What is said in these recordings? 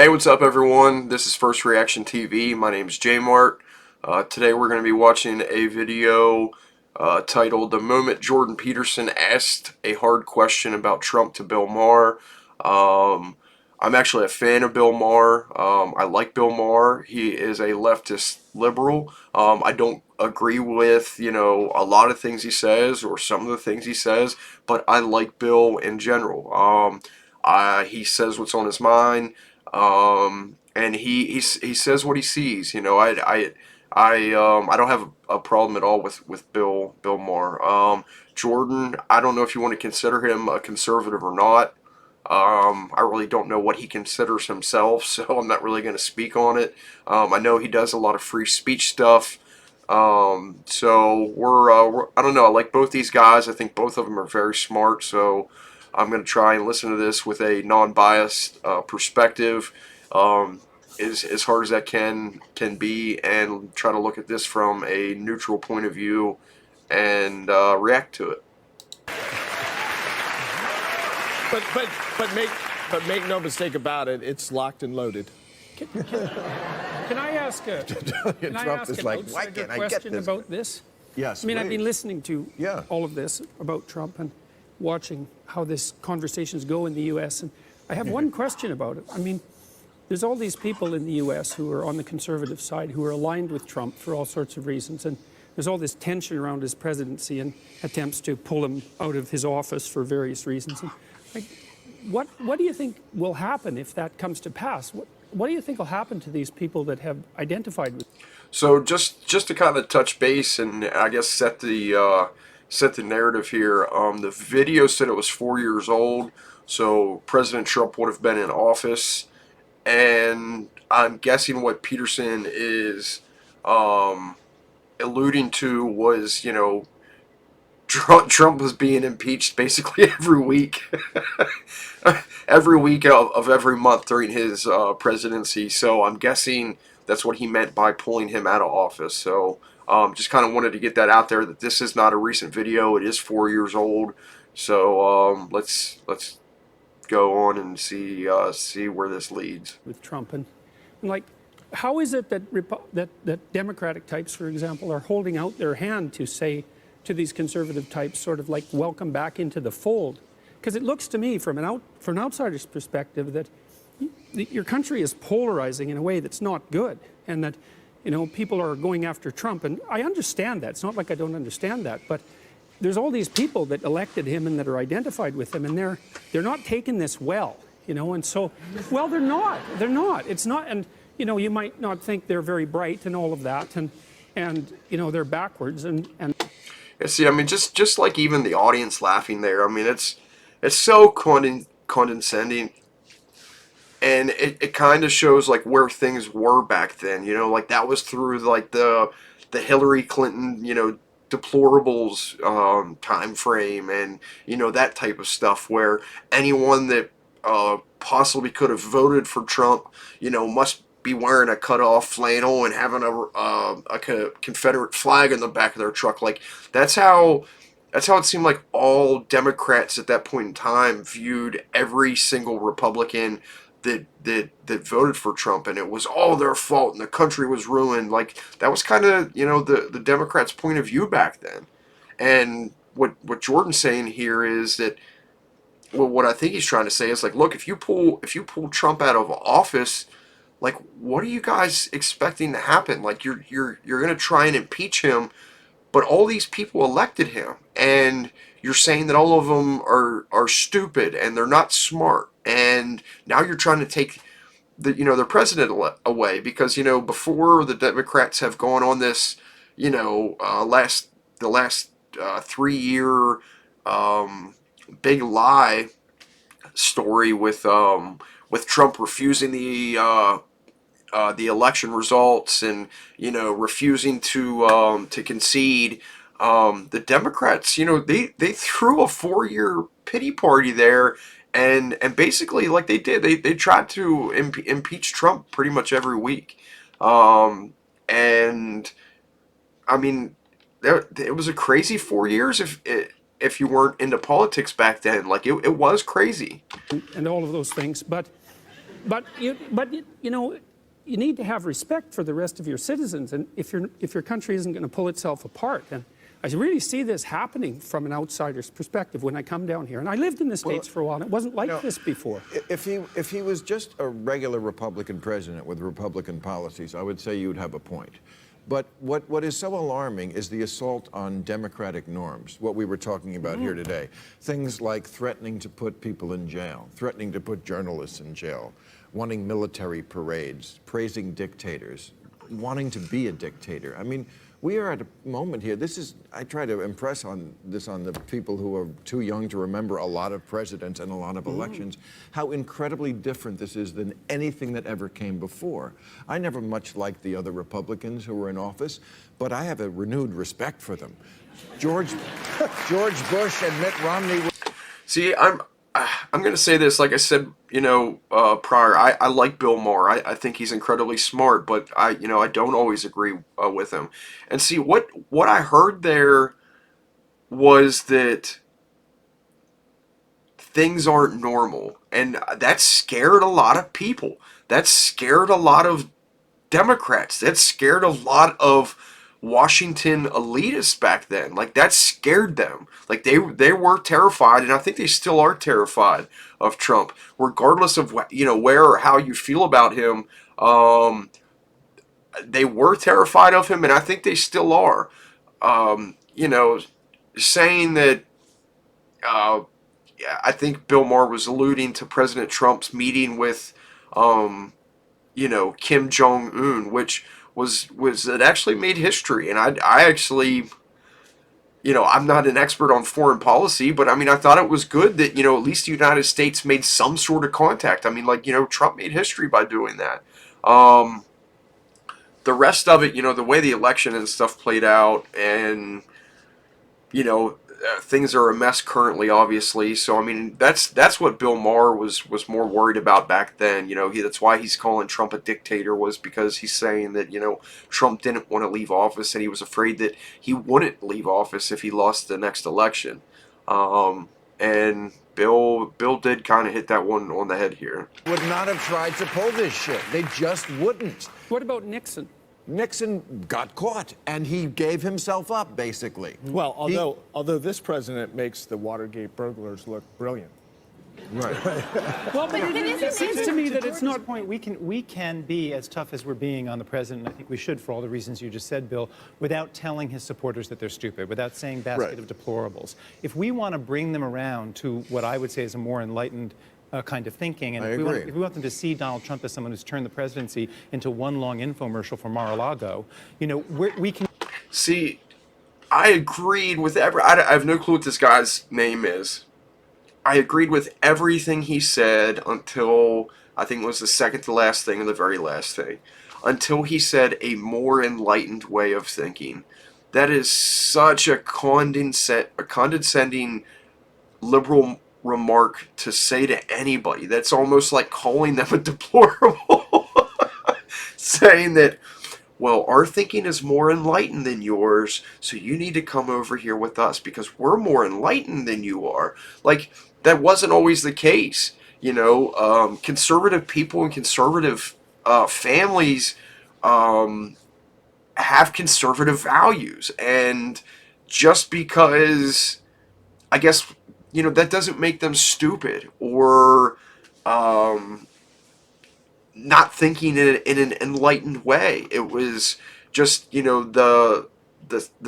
Hey, what's up, everyone? This is First Reaction TV. My name is J Mart. Today we're going to be watching a video titled "The Moment Jordan Peterson Asked a Hard Question About Trump to Bill Maher." I'm actually a fan of Bill Maher. I like Bill Maher. He is a leftist liberal. I don't agree with, a lot of things he says or some of the things he says, but I like Bill in general. He says what's on his mind. And he says what he sees. I don't have a problem at all with Bill Maher. Jordan, I don't know if you want to consider him a conservative or not. I really don't know what he considers himself, so I'm not really going to speak on it. I know he does a lot of free speech stuff. So I don't know. I like both these guys. I think both of them are very smart. So I'm going to try and listen to this with a non-biased perspective, as hard as that can be, and try to look at this from a neutral point of view and react to it. But make no mistake about it, it's locked and loaded. Can I ask a Trump is like, why outsider can't I get question this? about this? Yes, I mean, I've please. been listening to all of this about Trump and watching how this conversations go in the U.S. And I have one question about it. I mean, there's all these people in the U.S. who are on the conservative side who are aligned with Trump for all sorts of reasons. And there's all this tension around his presidency and attempts to pull him out of his office for various reasons. And, like, what do you think will happen if that comes to pass? What do you think will happen to these people that have identified with? So just to kind of touch base and I guess set the narrative here. The video said it was 4 years old, so President Trump would have been in office, and I'm guessing what Peterson is alluding to was, Trump was being impeached basically every week, every week of every month during his presidency. So I'm guessing that's what he meant by pulling him out of office. So just kind of wanted to get that out there, that this is not a recent video. It is 4 years old. So let's go on and see where this leads. With Trump and like, how is it that that Democratic types, for example, are holding out their hand to say to these conservative types, sort of like, welcome back into the fold? Because it looks to me, from an outsider's perspective, that your country is polarizing in a way that's not good, and that people are going after Trump. And I understand that. It's not like I don't understand that, but there's all these people that elected him and that are identified with him, and they're not taking this well, And so, well, they're not. It's not. And you might not think they're very bright and all of that, and they're backwards and. Yeah, see, I mean, just like even the audience laughing there. I mean, it's so condescending, and it kind of shows like where things were back then. Like that was through like the Hillary Clinton, deplorables time frame, and that type of stuff, where anyone that possibly could have voted for Trump, must be wearing a cut-off flannel and having a Confederate flag in the back of their truck. Like that's how it seemed like all Democrats at that point in time viewed every single Republican that voted for Trump, and it was all their fault and the country was ruined. Like that was kind of the Democrats' point of view back then. And what Jordan's saying here is that, well, what I think he's trying to say is like, look, if you pull Trump out of office, like, what are you guys expecting to happen? Like, you're gonna try and impeach him, but all these people elected him, and you're saying that all of them are stupid and they're not smart, and now you're trying to take the president away, because before the Democrats have gone on this the last 3 year big lie story with Trump refusing the election results, and refusing to concede. The Democrats, they threw a 4 year pity party there, and basically, like they tried to impeach Trump pretty much every week. And I mean, it was a crazy 4 years if you weren't into politics back then. Like it was crazy. And all of those things, but But you know, you need to have respect for the rest of your citizens, and if your country isn't going to pull itself apart, and I really see this happening from an outsider's perspective when I come down here. And I lived in the States for a while, and it wasn't like this before. If he was just a regular Republican president with Republican policies, I would say you'd have a point. But what is so alarming is the assault on democratic norms, what we were talking about here today. Things like threatening to put people in jail, threatening to put journalists in jail, wanting military parades, praising dictators, wanting to be a dictator. I mean, we are at a moment here. I try to impress on the people who are too young to remember a lot of presidents and a lot of elections, how incredibly different this is than anything that ever came before. I never much liked the other Republicans who were in office, but I have a renewed respect for them. George Bush and Mitt Romney. See, I'm going to say this, like I said, prior, I like Bill Maher. I think he's incredibly smart, but I don't always agree with him. And see, what I heard there was that things aren't normal, and that scared a lot of people. That scared a lot of Democrats. That scared a lot of Washington elitists back then. Like, that scared them. Like, they were terrified, and I think they still are terrified of Trump, regardless of where or how you feel about him. They were terrified of him, and I think they still are. Saying that. I think Bill Maher was alluding to President Trump's meeting with, Kim Jong-un, which it actually made history. And I actually, I'm not an expert on foreign policy, but I mean, I thought it was good that, at least the United States made some sort of contact. I mean, Trump made history by doing that. The rest of it, the way the election and stuff played out, and, things are a mess currently, obviously. So I mean, that's what Bill Maher was more worried about back then. That's why he's calling Trump a dictator, was because he's saying that Trump didn't want to leave office, and he was afraid that he wouldn't leave office if he lost the next election. And Bill did kind of hit that one on the head here. Would not have tried to pull this shit. They just wouldn't. What about Nixon? Nixon got caught, and he gave himself up, basically. Well, although this president makes the Watergate burglars look brilliant. Right. Well, but it seems to me that it's not. Point. We can be as tough as we're being on the president. I think we should, for all the reasons you just said, Bill, without telling his supporters that they're stupid, without saying basket of deplorables. If we want to bring them around to what I would say is a more enlightened kind of thinking, and if we want them to see Donald Trump as someone who's turned the presidency into one long infomercial for Mar-a-Lago, we can. See, I agreed with I have no clue what this guy's name is. I agreed with everything he said until I think it was the second to last thing and the very last thing. Until he said a more enlightened way of thinking. That is such a condescending liberal remark to say to anybody. That's almost like calling them a deplorable. Saying that, well, our thinking is more enlightened than yours, so you need to come over here with us because we're more enlightened than you are. Like, that wasn't always the case. Conservative people and conservative families have conservative values. And just because, I guess, that doesn't make them stupid or not thinking in an enlightened way. It was just, the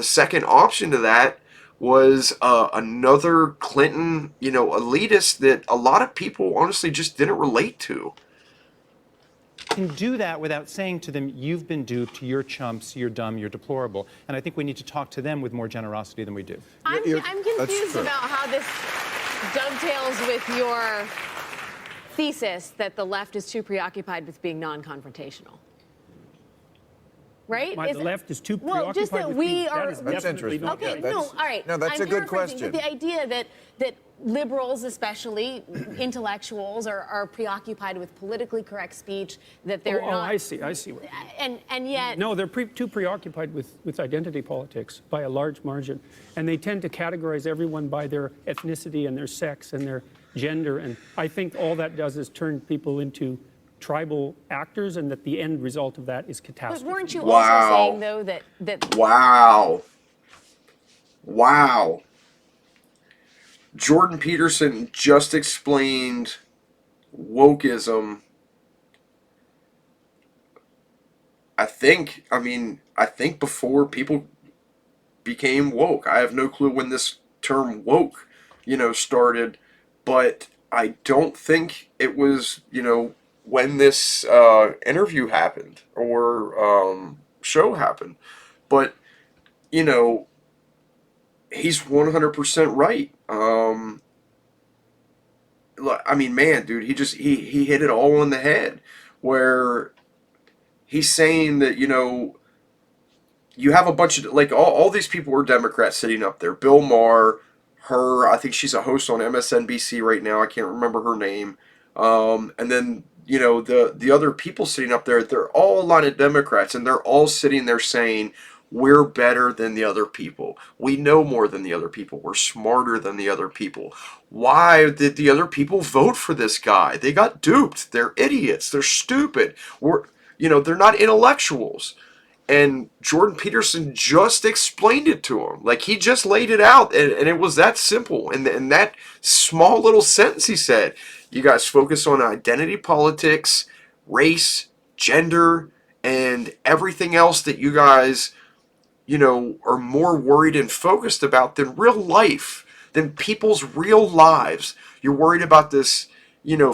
second option to that was another Clinton, elitist that a lot of people honestly just didn't relate to. Can do that without saying to them, you've been duped, you're chumps, you're dumb, you're deplorable. And I think we need to talk to them with more generosity than we do. I'm confused about how this dovetails with your thesis that the left is too preoccupied with being non-confrontational. Right? The left is too preoccupied well, just that with we being, are. that is That's definitely interesting. not Okay, right. no, all right. No, that's I'm a good paraphrasing, question. But the idea that liberals, especially intellectuals, are preoccupied with politically correct speech, that they're not. I see. What and yet. No, they're too preoccupied with identity politics by a large margin, and they tend to categorize everyone by their ethnicity and their sex and their gender, and I think all that does is turn people into tribal actors, and that the end result of that is But catastrophe. weren't you Wow. also saying, though, that Wow. Wow. Jordan Peterson just explained wokeism. I think before people became woke. I have no clue when this term woke, started, but I don't think it was, when this interview happened or show happened. But, you know, he's 100% right. I mean, man, dude, he hit it all on the head where he's saying that, you have a bunch of, like, all these people were Democrats sitting up there. Bill Maher, I think she's a host on MSNBC right now. I can't remember her name. And then, the other people sitting up there, they're all a line of Democrats, and they're all sitting there saying, we're better than the other people. We know more than the other people. We're smarter than the other people. Why did the other people vote for this guy? They got duped. They're idiots. They're stupid. They're not intellectuals. And Jordan Peterson just explained it to him. Like, he just laid it out, and it was that simple. And that small little sentence he said, you guys focus on identity politics, race, gender, and everything else that you guys, are more worried and focused about than real life, than people's real lives. You're worried about this,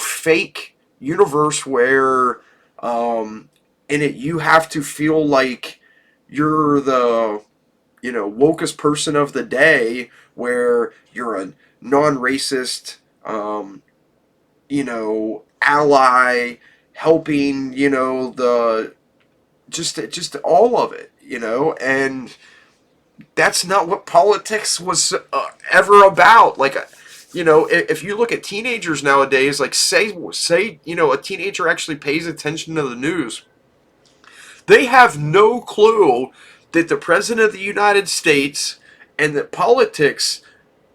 fake universe where, in it you have to feel like you're the wokest person of the day, where you're a non-racist ally, helping the just all of it, and that's not what politics was ever about. Like, if you look at teenagers nowadays, like, say a teenager actually pays attention to the news, they have no clue that the President of the United States and that politics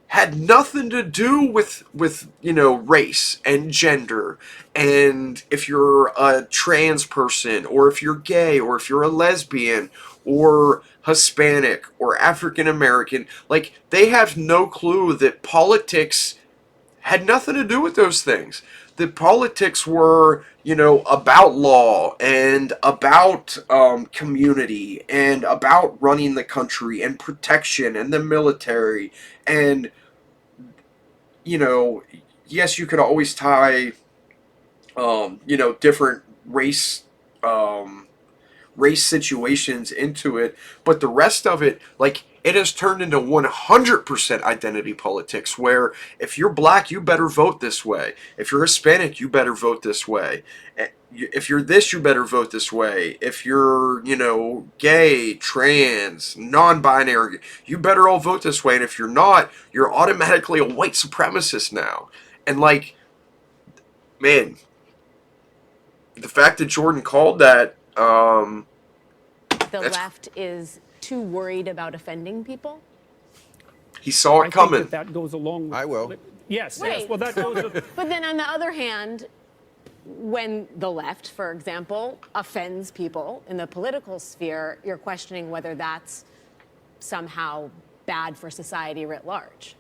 had nothing to do with race and gender, and if you're a trans person, or if you're gay, or if you're a lesbian, or Hispanic, or African American. Like, they have no clue that politics had nothing to do with those things. The politics were, about law, and about community, and about running the country, and protection, and the military. And, yes, you could always tie, different race situations into it, but the rest of it, like, it has turned into 100% identity politics, where if you're black, you better vote this way. If you're Hispanic, you better vote this way. If you're this, you better vote this way. If you're, gay, trans, non-binary, you better all vote this way. And if you're not, you're automatically a white supremacist now. And, like, man, the fact that Jordan called that, the left is too worried about offending people? he saw it I coming. think that goes along with... I will. Yes, Right. yes. Well, that goes with... But then on the other hand, when the left, for example, offends people in the political sphere, you're questioning whether that's somehow bad for society writ large.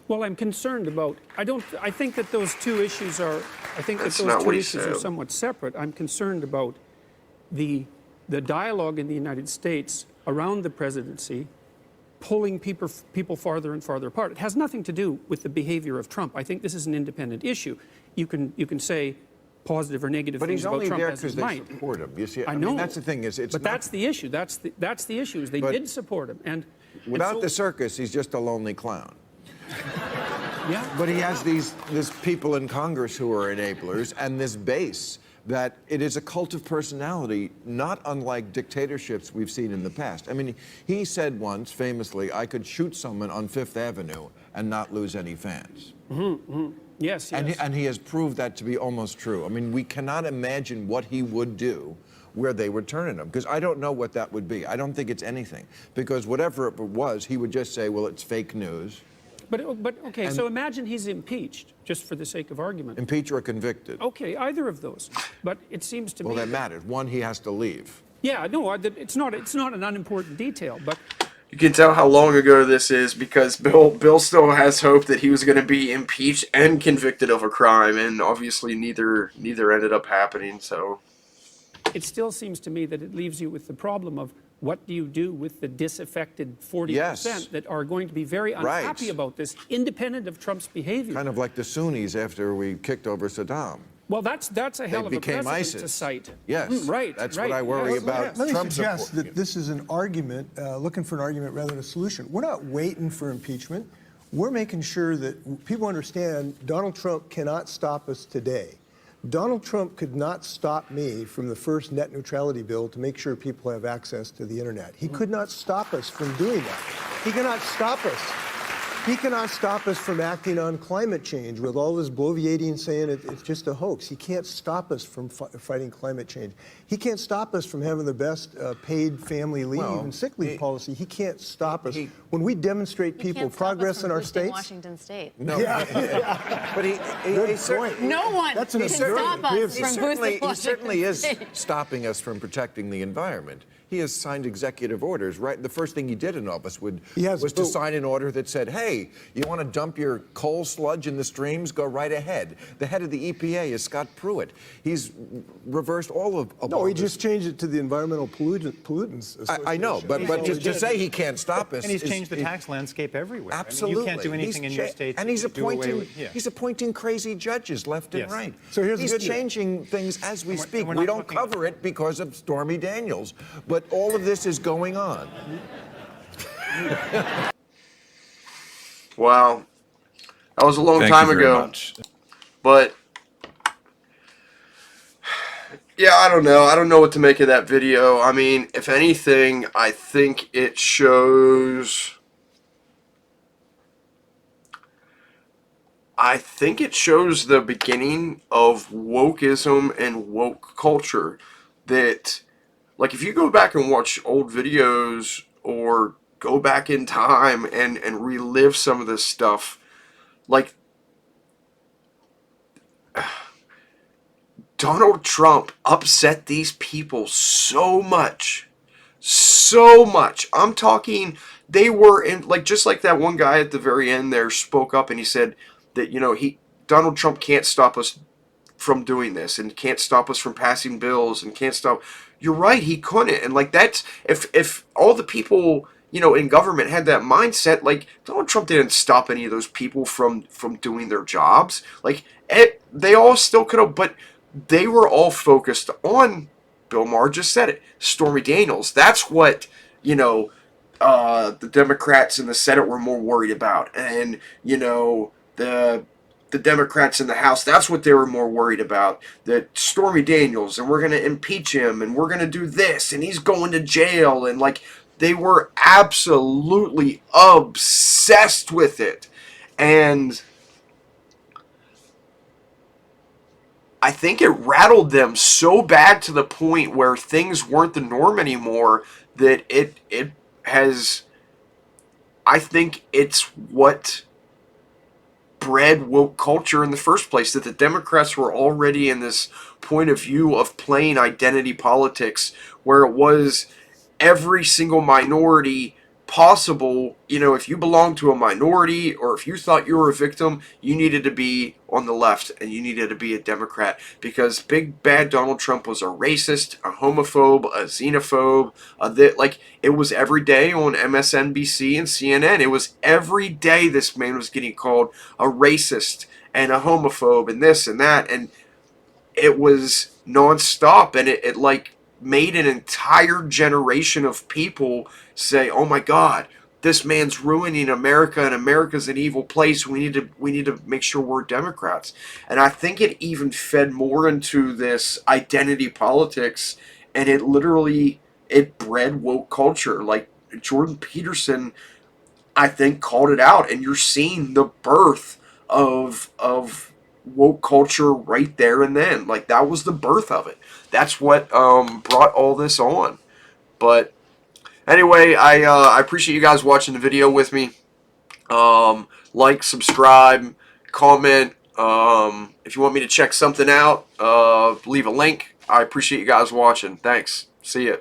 Well, I'm concerned about... I think that those two issues are... I think That's that not those two what he issues are said. somewhat separate. I'm concerned about the dialogue in the United States around the presidency pulling people farther and farther apart. It has nothing to do with the behavior of Trump. I think this is an independent issue. You can say positive or negative But things he's about only Trump there as because you they might. support him. You see, I know. mean, that's the thing. It's but not, that's the issue. That's the issue. Is they But did support him, and without so- the circus, he's just a lonely clown. yeah. But he has these people in Congress who are enablers, and this base that it is a cult of personality, not unlike dictatorships we've seen in the past. I mean, he said once, famously, I could shoot someone on Fifth Avenue and not lose any fans. Yes. And he has proved that to be almost true. I mean, we cannot imagine what he would do where they would turn on him, because I don't know what that would be. I don't think it's anything, because whatever it was, he would just say, well, it's fake news. But okay, so imagine he's impeached, just for the sake of argument. Impeach or convicted. Okay, either of those. But it seems to Well, me that matters. One, he has to leave. yeah, no, it's not an unimportant detail, but You can tell how long ago this is because Bill still has hope that he was going to be impeached and convicted of a crime, and obviously neither ended up happening. So it still seems to me that it leaves you with the problem of what do you do with the disaffected 40% Yes. that are going to be very unhappy Right. about this, independent of Trump's behavior. Kind of like the Sunnis after we kicked over Saddam. Well, that's a hell of a became precedent ISIS. to cite. Yes. Right. That's right. what I worry Yes. about. Let me Trump's suggest support. that this is an argument, looking for an argument rather than a solution. We're not waiting for impeachment. We're making sure that people understand Donald Trump cannot stop us today. Donald Trump could not stop me from the first net neutrality bill to make sure people have access to the internet. He could not stop us from doing that. He cannot stop us. He cannot stop us from acting on climate change with all this bloviating saying it's just a hoax. He can't stop us from fighting climate change. He can't stop us from having the best paid family leave Well, and sick leave policy. He can't stop us. he- When we demonstrate You people can't stop us progress from in our boosting states, Washington State. No. But he good certainly- point. No one That's an can observant. stop us He from boosting He Washington certainly is State. stopping us from protecting the environment. He has signed executive orders, right? The first thing he did in office was to but- sign an order that said, hey, you want to dump your coal sludge in the streams? Go right ahead. The head of the EPA is Scott Pruitt. He's reversed all of no, he Obama's- just changed it to the Environmental Pollutants Association. I know, but That's all just he to did. say he can't stop us. And he's is- changed the tax landscape everywhere. Absolutely. I mean, you can't do anything in your state. And he's to do away appointing, with- yeah. he's appointing crazy judges left and Yes. right. So here's the he's good news. changing things as we we're- speak. and we're We not don't talking- cover it because of Stormy Daniels, but all of this is going on. wow, that was a long Thank time you very ago. much. But yeah, I don't know. I don't know what to make of that video. I mean, if anything, I think it shows. I think it shows the beginning of wokeism and woke culture. That, like, if you go back and watch old videos or go back in time and relive some of this stuff, like, Donald Trump upset these people so much. So much. I'm talking, they were in, like, just like that one guy at the very end there spoke up and he said that, you know, Donald Trump can't stop us from doing this and can't stop us from passing bills and can't stop. You're right, he couldn't. And, like, that's, if all the people, you know, in government had that mindset, like, Donald Trump didn't stop any of those people from doing their jobs. Like, they all still could have, but they were all focused on, Bill Maher just said it, Stormy Daniels. That's what, you know, the Democrats in the Senate were more worried about. And, you know, the Democrats in the House, that's what they were more worried about. That Stormy Daniels, and we're going to impeach him, and we're going to do this, and he's going to jail. And, like, they were absolutely obsessed with it. And I think it rattled them so bad to the point where things weren't the norm anymore that it has, I think it's what bred woke culture in the first place, that the Democrats were already in this point of view of playing identity politics where it was every single minority possible. You know, if you belonged to a minority or if you thought you were a victim, you needed to be on the left and you needed to be a Democrat because big bad Donald Trump was a racist, a homophobe, a xenophobe. Like, it was every day on MSNBC and CNN. It was every day this man was getting called a racist and a homophobe and this and that, and it was nonstop, and it like made an entire generation of people say, "Oh my God, this man's ruining America, and America's an evil place. We need to make sure we're Democrats." And I think it even fed more into this identity politics, and it bred woke culture. Like Jordan Peterson, I think, called it out, and you're seeing the birth of woke culture right there and then. Like, that was the birth of it. That's what brought all this on. But anyway, I appreciate you guys watching the video with me. Like, subscribe, comment. If you want me to check something out, leave a link. I appreciate you guys watching. Thanks. See ya.